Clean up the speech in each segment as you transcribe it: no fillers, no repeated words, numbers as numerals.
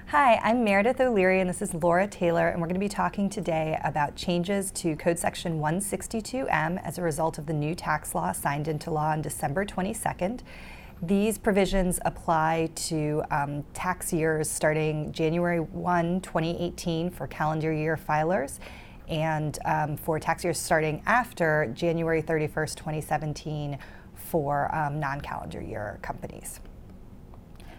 Hi, I'm Meredith O'Leary and this is Laura Taylor, and we're going to be talking today about changes to Code Section 162M as a result of the new tax law signed into law on December 22nd. These provisions apply to tax years starting January 1, 2018 for calendar year filers, and for tax years starting after January 31st, 2017 for non-calendar year companies.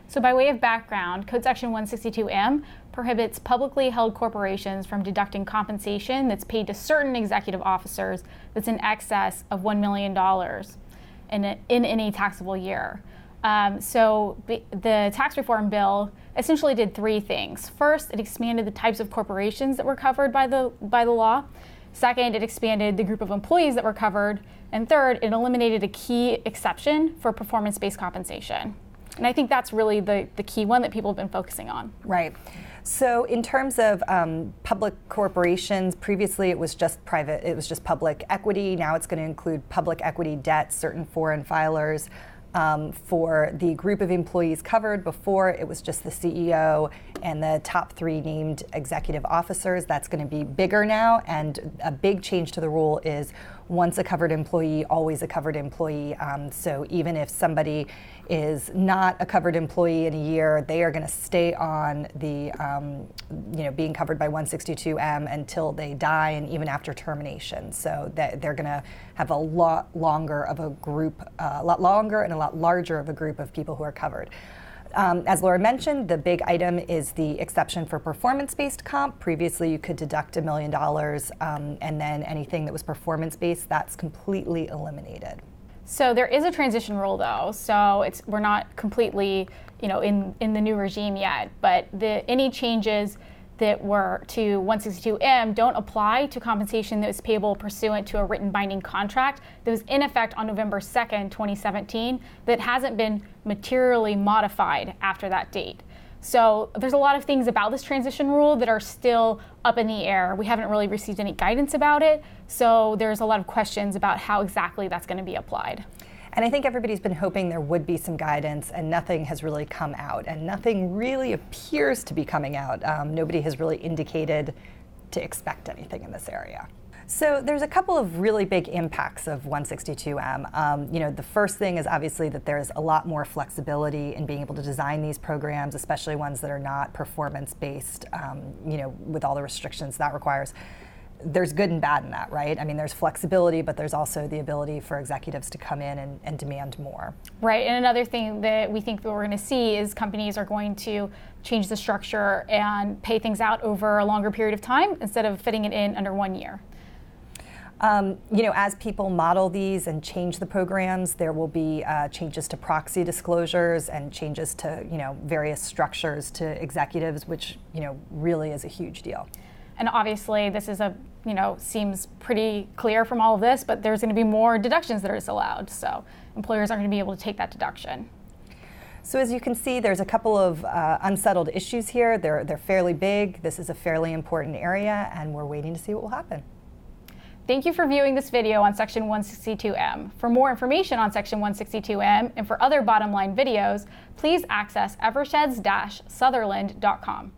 So by way of background, Code Section 162M prohibits publicly held corporations from deducting compensation that's paid to certain executive officers that's in excess of $1 million in any taxable year. The tax reform bill essentially did three things. First, it expanded the types of corporations that were covered by the law. Second, it expanded the group of employees that were covered. And third, it eliminated a key exception for performance-based compensation. And I think that's really the key one that people have been focusing on. Right. So in terms of public corporations, previously it was just public equity. Now it's going to include public equity debt, certain foreign filers. For the group of employees covered, before it was just the CEO and the top three named executive officers. That's going to be bigger now, and a big change to the rule is once a covered employee, always a covered employee. So even if somebody is not a covered employee in a year, they are going to stay on the, being covered by 162M until they die, and even after termination. So that they're going to have a lot longer of a group, a lot longer and a lot larger of a group of people who are covered. As Laura mentioned, the big item is the exception for performance-based comp. Previously, you could deduct $1 million, and then anything that was performance-based, that's completely eliminated. So there is a transition rule, though. So we're not completely, in the new regime yet. But any changes that were to 162M don't apply to compensation that was payable pursuant to a written binding contract that was in effect on November 2nd, 2017, that hasn't been materially modified after that date. So there's a lot of things about this transition rule that are still up in the air. We haven't really received any guidance about it, so there's a lot of questions about how exactly that's going to be applied. And I think everybody's been hoping there would be some guidance, and nothing has really come out, and nothing really appears to be coming out. Nobody has really indicated to expect anything in this area. So there's a couple of really big impacts of 162M. The first thing is obviously that there's a lot more flexibility in being able to design these programs, especially ones that are not performance-based, with all the restrictions that requires. There's good and bad in that, right? I mean, there's flexibility, but there's also the ability for executives to come in and demand more. Right, and another thing that we think that we're going to see is companies are going to change the structure and pay things out over a longer period of time instead of fitting it in under 1 year. As people model these and change the programs, there will be changes to proxy disclosures and changes to, various structures to executives, which, really is a huge deal. And obviously, this is seems pretty clear from all of this, but there's going to be more deductions that are disallowed. So employers aren't going to be able to take that deduction. So as you can see, there's a couple of unsettled issues here. They're fairly big. This is a fairly important area, and we're waiting to see what will happen. Thank you for viewing this video on Section 162M. For more information on Section 162M and for other bottom line videos, please access eversheds-sutherland.com.